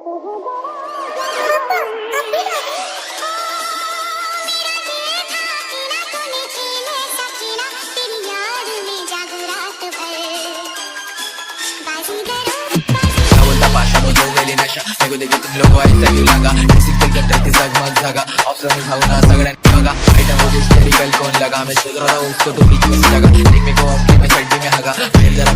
मेरे देखे तुम लोग ऐसा क्यों लगा सिंपल करते जगमग जगा ऑप्शन में भावना सगळ्यांनी बघा आयटम हो हिस्टेरिकल कोण लगा मैं सोच रहा था उसको तो बीच में लगा देख मेरे को मैं चड्डी में हगा फिर जरा